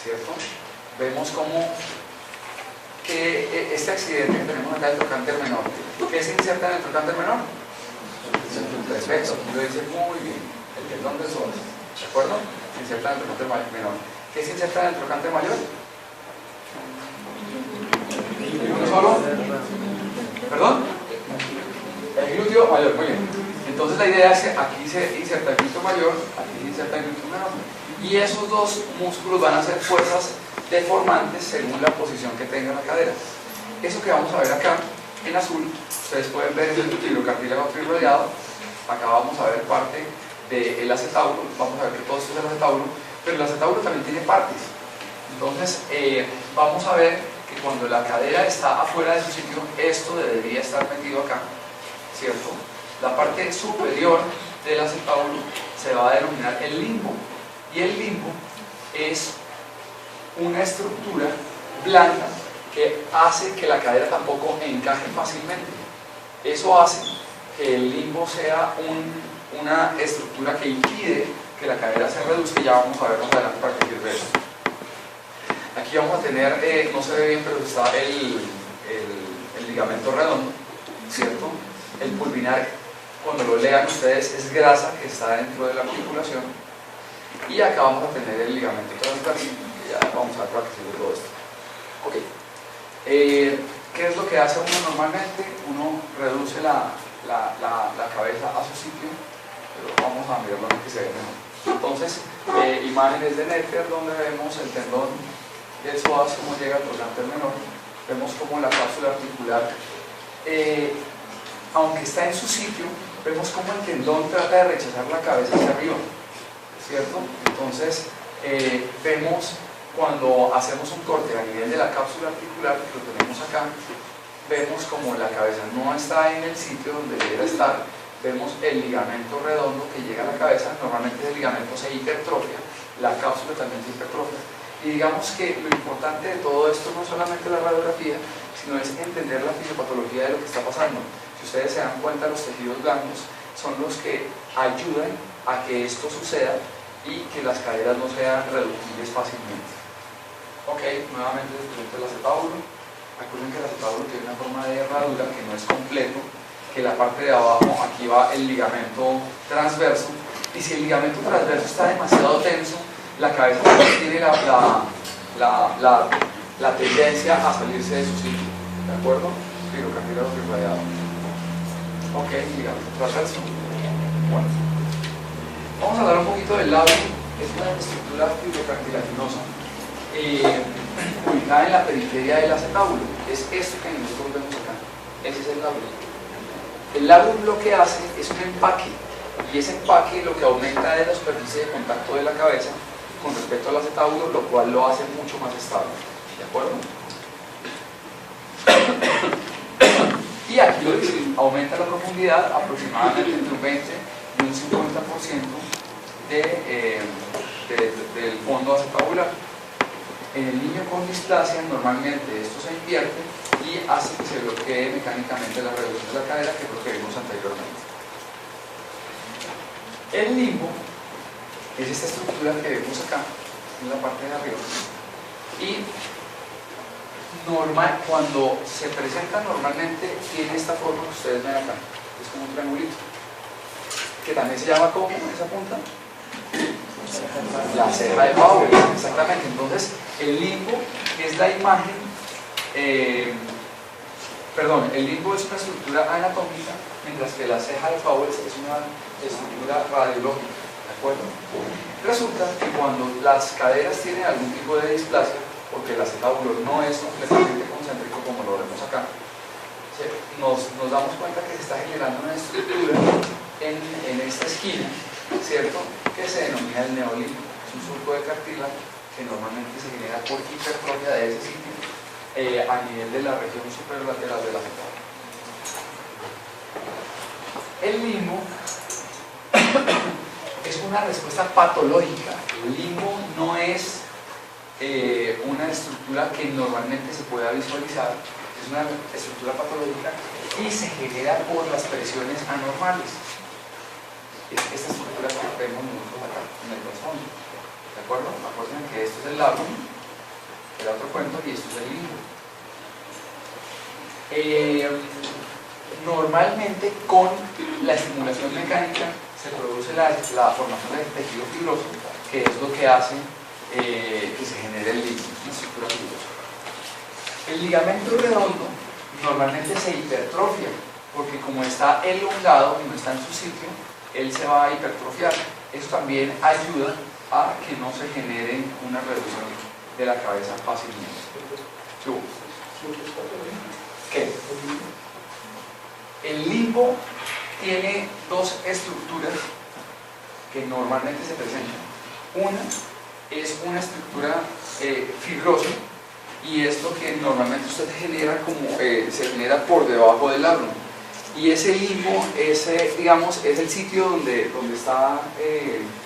¿cierto? Vemos como que este accidente que tenemos acá del trocánter menor, ¿qué se inserta en el trocánter menor? Perfecto, lo dice muy bien, el tendón del psoas, ¿de acuerdo? Se inserta en el trocánter menor. ¿Qué se inserta en el trocánter mayor? ¿Uno solo? ¿Perdón? El glúteo mayor, muy bien. Entonces la idea es que aquí se inserta el glúteo mayor, aquí se inserta el glúteo menor. Y esos dos músculos van a ser fuerzas deformantes según la posición que tenga la cadera. Eso que vamos a ver acá en azul, ustedes pueden ver el fibrocartílago trirrodeado. Acá vamos a ver parte del acetábulo, vamos a ver que todo esto es el acetábulo, pero el acetábulo también tiene partes. Entonces vamos a ver que cuando la cadera está afuera de su sitio, esto debería estar metido acá, ¿cierto? La parte superior del acetábulo se va a denominar el limbo, y el limbo es una estructura blanca que hace que la cadera tampoco encaje fácilmente. Eso hace que el limbo sea una estructura que impide que la cadera se reduzca, y ya vamos a ver más adelante para qué sirve eso. Aquí vamos a tener, no se ve bien, pero está el ligamento redondo, ¿cierto? El pulvinar, cuando lo lean ustedes, es grasa que está dentro de la articulación. Y acá vamos a tener el ligamento transversal, que ya vamos a ver para qué sirve todo esto. Ok. ¿Qué es lo que hace uno normalmente? Uno reduce la cabeza a su sitio, pero vamos a mirarlo que se ve mejor. Entonces, imágenes de Netter donde vemos el tendón del psoas, cómo llega al trocánter menor, vemos como la cápsula articular, aunque está en su sitio, vemos como el tendón trata de rechazar la cabeza hacia arriba, ¿cierto? Entonces, vemos cuando hacemos un corte a nivel de la cápsula articular, que lo tenemos acá, vemos como la cabeza no está en el sitio donde debería estar, vemos el ligamento redondo que llega a la cabeza, normalmente el ligamento se hipertrofia, la cápsula también se hipertrofia, y digamos que lo importante de todo esto no es solamente la radiografía, sino es entender la fisiopatología de lo que está pasando. Si ustedes se dan cuenta, los tejidos blandos son los que ayudan a que esto suceda y que las caderas no sean reducibles fácilmente. Ok, nuevamente desde el acetábulo. Acuérdense que el acetábulo tiene una forma de herradura que no es completo, que la parte de abajo, aquí va el ligamento transverso, y si el ligamento transverso está demasiado tenso, la cabeza tiene la tendencia a salirse de su sitio, ¿de acuerdo? Fibrocartílago trirrodeado. Ok, ligamento transverso. Bueno, vamos a hablar un poquito del labio. Es una estructura fibrocartilaginosa ubicada en la periferia del acetábulo. Es esto que nosotros vemos acá. Ese es el labio. El labio lo que hace es un empaque, y ese empaque lo que aumenta es la superficie de contacto de la cabeza con respecto al acetábulo, lo cual lo hace mucho más estable, ¿de acuerdo? Y aquí lo dice, aumenta la profundidad aproximadamente entre un 20 y un 50% del fondo acetabular. En el niño con displasia normalmente esto se invierte y hace que se bloquee mecánicamente la reducción de la cadera, que es lo que vimos anteriormente. El limbo es esta estructura que vemos acá en la parte de arriba, y cuando se presenta normalmente tiene esta forma que ustedes ven acá, es como un triangulito, que también se llama como esa punta, la ceja de Fowler, exactamente. Entonces el limbo es la imagen, el limbo es una estructura anatómica, mientras que la ceja de Fowler es una estructura radiológica, ¿de acuerdo? Resulta que cuando las caderas tienen algún tipo de displasia, porque el acetábulo no es completamente concéntrico como lo vemos acá, nos damos cuenta que se está generando una estructura en esta esquina, ¿cierto? Que se denomina el neolimbo. Es un surco de cartílago que normalmente se genera por hipertrofia de ese sitio a nivel de la región superlateral del acetábulo. El limbo es una respuesta patológica. El limbo no es una estructura que normalmente se pueda visualizar, es una estructura patológica y se genera por las presiones anormales. Esta estructura que vemos nosotros acá en el trasfondo, ¿de acuerdo? Acuérdense que esto es el labio, era otro cuento, y esto es el limbo. Normalmente con la estimulación mecánica se produce la formación de tejido fibroso, que es lo que hace que se genere el limbo, una estructura fibrosa. El ligamento redondo normalmente se hipertrofia, porque como está elongado y no está en su sitio, él se va a hipertrofiar. Eso también ayuda a que no se genere una reducción de la cabeza fácilmente. ¿Qué? El limbo tiene dos estructuras que normalmente se presentan. Una es una estructura fibrosa, y es lo que normalmente usted genera como se genera por debajo del labrum. Y ese limbo, digamos, es el sitio donde está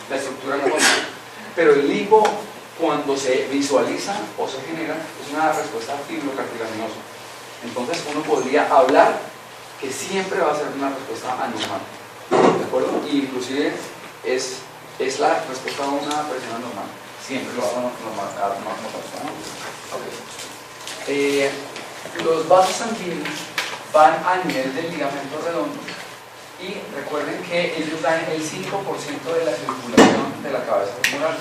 la estructura normal. Pero el limbo, cuando se visualiza o se genera, es una respuesta fibrocartilaginosa. Entonces uno podría hablar que siempre va a ser una respuesta anormal, ¿de acuerdo? Y inclusive es la respuesta a una presión anormal. Siempre lo va a normal. Okay. Los vasos sanguíneos van a nivel del ligamento redondo, y recuerden que ellos dan el 5% de la circulación de la cabeza femoral.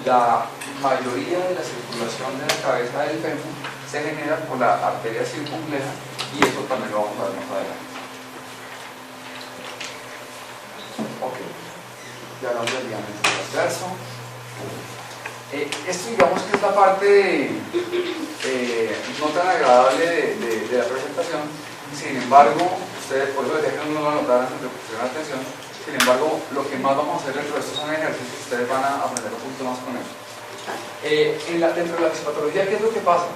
La mayoría de la circulación de la cabeza del fémur se genera por la arteria circunfleja, y eso también lo vamos a ver más adelante. Ok, ya hablamos del ligamento transverso. Esto, digamos, que es la parte no tan agradable de la presentación. Sin embargo, ustedes, por eso les dejan no lo anotar antes de prestar atención. Sin embargo, lo que más vamos a hacer dentro de estos son ejercicios que ustedes van a aprender un poquito más con eso. Dentro de la fisiopatología, ¿qué es lo que pasa?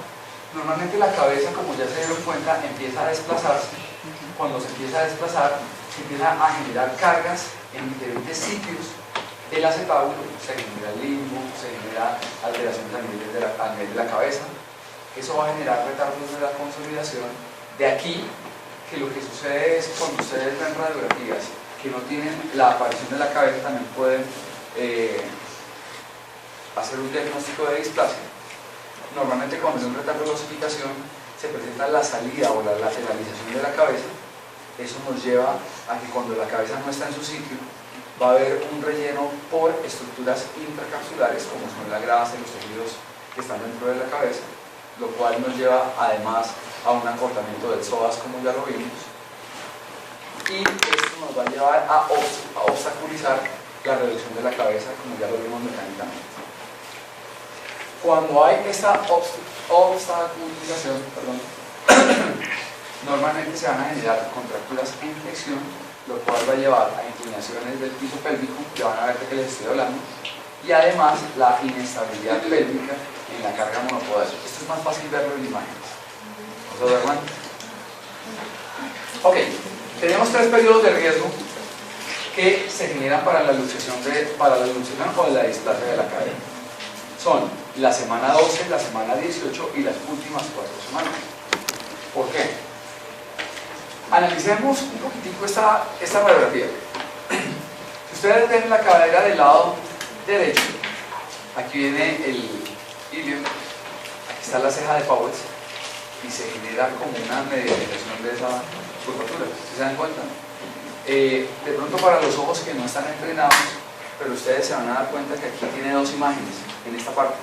Normalmente la cabeza, como ya se dieron cuenta, empieza a desplazarse. Cuando se empieza a desplazar, se empieza a generar cargas en diferentes sitios del acetábulo, se genera limbo, se genera alteraciones a nivel de la cabeza. Eso va a generar retardos de la consolidación. De aquí que lo que sucede es, cuando ustedes ven radiografías que no tienen la aparición de la cabeza, también pueden hacer un diagnóstico de displasia. Normalmente, cuando hay un retardo de osificación, se presenta la salida o la lateralización de la cabeza. Eso nos lleva a que cuando la cabeza no está en su sitio, va a haber un relleno por estructuras intracapsulares, como son la grasa y los tejidos que están dentro de la cabeza, lo cual nos lleva además a un acortamiento del psoas, como ya lo vimos, y esto nos va a llevar a obstaculizar la reducción de la cabeza, como ya lo vimos mecánicamente. Cuando hay esta obstaculización, normalmente se van a generar contracturas en flexión, lo cual va a llevar a inclinaciones del piso pélvico, que van a ver de qué les estoy hablando, y además la inestabilidad pélvica en la carga monopodal. Esto es más fácil verlo en imágenes. ¿Vamos a ver? Ok, tenemos tres periodos de riesgo que se generan para la luxación o la displasia de la cadera. Son la semana 12, la semana 18 y las últimas 4 semanas. ¿Por qué? Analicemos un poquitico esta radiografía. Si ustedes ven la cadera del lado derecho, aquí viene el ilio, aquí está la ceja de Powers, y se genera como una medialización de esa curvatura. ¿Se dan cuenta? De pronto, para los ojos que no están entrenados, pero ustedes se van a dar cuenta que aquí tiene dos imágenes en esta parte.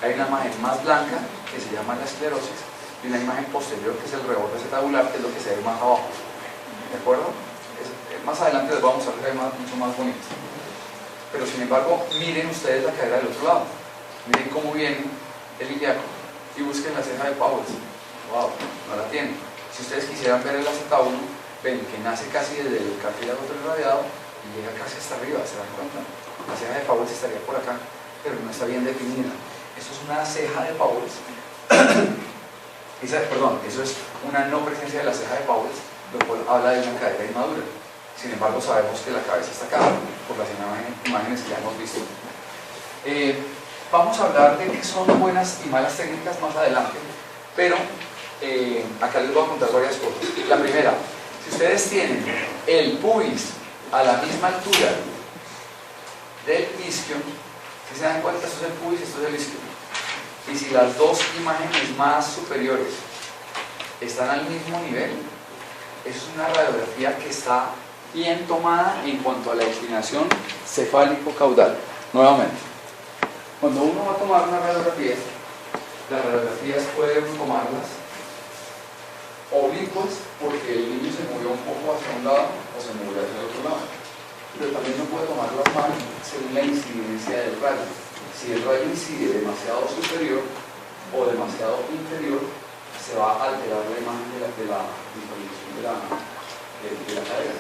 Hay una imagen más blanca, que se llama la esclerosis, y una imagen posterior, que es el reborde acetabular, que es lo que se ve más abajo. ¿De acuerdo? Más adelante les vamos a mostrar que es mucho más bonito. Pero sin embargo, miren ustedes la cadera del otro lado. Miren cómo viene el ilíaco y busquen la ceja de Powers. Wow, no la tienen. Si ustedes quisieran ver el acetábulo, ven que nace casi desde el cartílago radiado y llega casi hasta arriba, ¿se dan cuenta? La ceja de Powers estaría por acá, pero no está bien definida. Eso es una ceja de Powers. Eso es una no presencia de la ceja de Powers, lo cual habla de una cadera inmadura. Sin embargo, sabemos que la cabeza está acá por las imágenes que ya hemos visto. Vamos a hablar de qué son buenas y malas técnicas más adelante, pero acá les voy a contar varias cosas. La primera, si ustedes tienen el pubis a la misma altura del isquio, si se dan cuenta, esto es el pubis, esto es el isquio. Y si las dos imágenes más superiores están al mismo nivel, eso es una radiografía que está bien tomada en cuanto a la inclinación cefálico-caudal. Nuevamente, cuando uno va a tomar una radiografía, las radiografías pueden tomarlas oblicuas porque el niño se movió un poco hacia un lado o se movió hacia el otro lado, pero también no puede tomar las manos según la incidencia del rayo. Si el rayo incide demasiado superior o demasiado inferior, se va a alterar la imagen de la disposición de la cadera.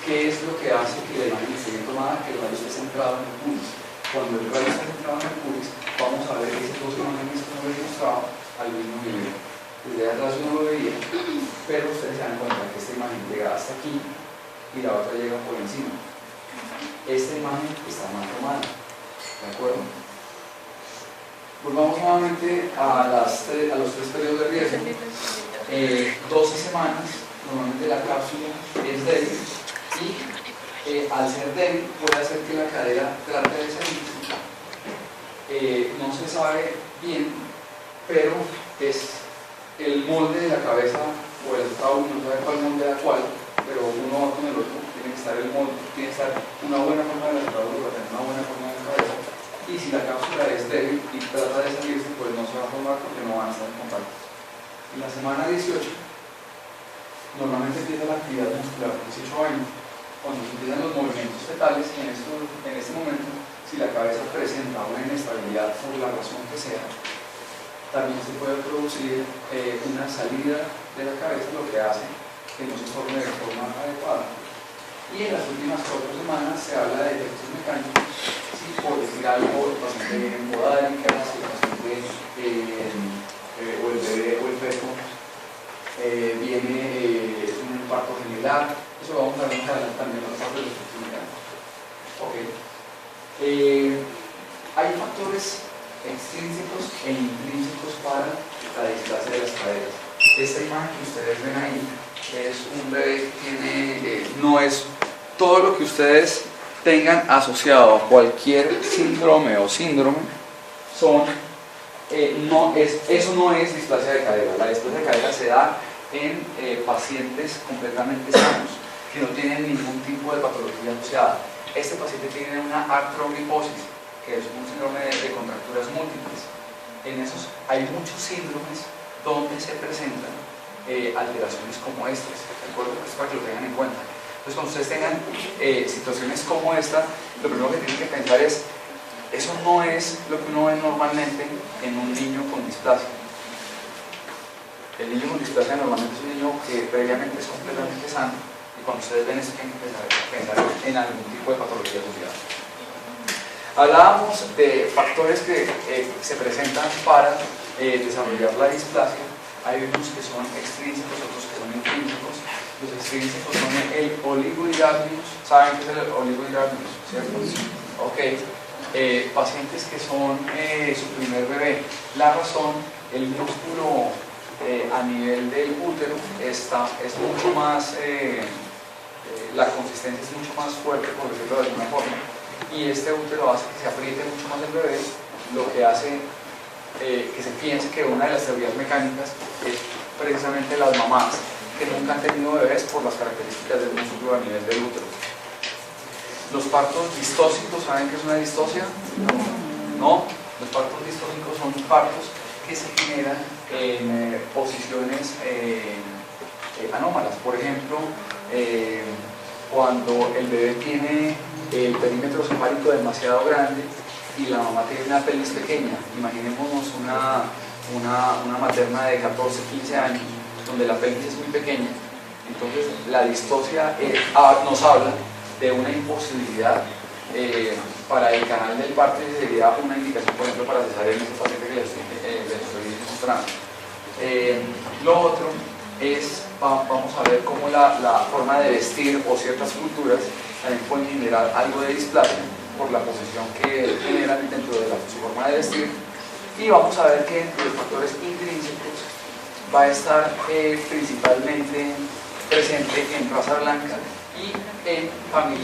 ¿Qué es lo que hace que la imagen esté bien tomada? Que el rayo esté centrado en el pubis. Cuando el rayo está centrado en el pubis, vamos a ver esas dos imágenes como les mostraba al mismo nivel. Desde atrás uno lo veía, pero ustedes se dan cuenta que esta imagen llega hasta aquí y la otra llega por encima. Esta imagen está mal tomada, ¿de acuerdo? Volvamos nuevamente a los 3 periodos de riesgo. 12 semanas, normalmente la cápsula es débil y al ser débil puede hacer que la cadera trate de salir. No se sabe bien, pero es el molde de la cabeza o el ataúd, no sabe cuál molde da cuál, pero uno va con el otro, tiene que estar el molde, tiene que estar una buena forma del ataúd para tener una buena forma de la cabeza. Y si la cápsula es débil y trata de salirse, pues no se va a formar porque no van a estar en contacto. En la semana 18, normalmente empieza la actividad muscular, 18 años, cuando se empiezan los movimientos fetales, y en este momento, si la cabeza presenta una inestabilidad por la razón que sea, también se puede producir una salida de la cabeza, lo que hace que no se forme de forma adecuada. Y en las últimas 4 semanas se habla de efectos mecánicos, ¿sí? Por decir algo, el paciente viene en podálica, si el paciente o el bebé o el feto viene un infarto gemelar, eso lo vamos a ver más adelante también en la parte de los efectos mecánicos. Hay factores extrínsecos e intrínsecos para la displasia de las caderas. Esta imagen que ustedes ven ahí es un bebé que tiene, no es todo lo que ustedes tengan asociado a cualquier síndrome o síndrome, eso no es displasia de cadera. La displasia de cadera se da en pacientes completamente sanos, que no tienen ningún tipo de patología asociada. Este paciente tiene una artrogriposis, que es un síndrome de contracturas múltiples. En esos hay muchos síndromes donde se presentan alteraciones como estas, ¿de acuerdo? Es para que lo tengan en cuenta. Entonces, cuando ustedes tengan situaciones como esta, lo primero que tienen que pensar es, eso no es lo que uno ve normalmente en un niño con displasia. El niño con displasia normalmente es un niño que previamente es completamente sano, y cuando ustedes ven eso tienen que pensar en algún tipo de patología asociada. Hablábamos de factores que se presentan para desarrollar la displasia. Hay unos que son extrínsecos, otros que son intrínsecos. Los extrínsecos son el oligohidratmius. ¿Saben qué es el oligohidratmius? ¿Cierto? Ok. Pacientes que son su primer bebé. La razón, el músculo a nivel del útero es mucho más, la consistencia es mucho más fuerte, por decirlo de alguna forma. Y este útero hace que se apriete mucho más el bebé, lo que hace que se piense que una de las teorías mecánicas es precisamente las mamás que nunca han tenido bebés por las características del músculo a nivel del útero. Los partos distóxicos, ¿saben qué es una distosia? No, los partos distóxicos son partos que se generan en posiciones anómalas. Por ejemplo, cuando el bebé tiene el perímetro cefálico demasiado grande y la mamá tiene una pelvis pequeña. Imaginémonos una materna de 14, 15 años donde la pelvis es muy pequeña. Entonces la distosia nos habla de una imposibilidad para el canal del parto, y sería una indicación, por ejemplo, para cesárea en ese paciente que les estoy mostrando. Lo otro es, vamos a ver cómo la forma de vestir o ciertas culturas también pueden generar algo de displasia por la posición que generan dentro de su forma de vestir. Y vamos a ver que entre los factores intrínsecos va a estar principalmente presente en raza blanca y en familia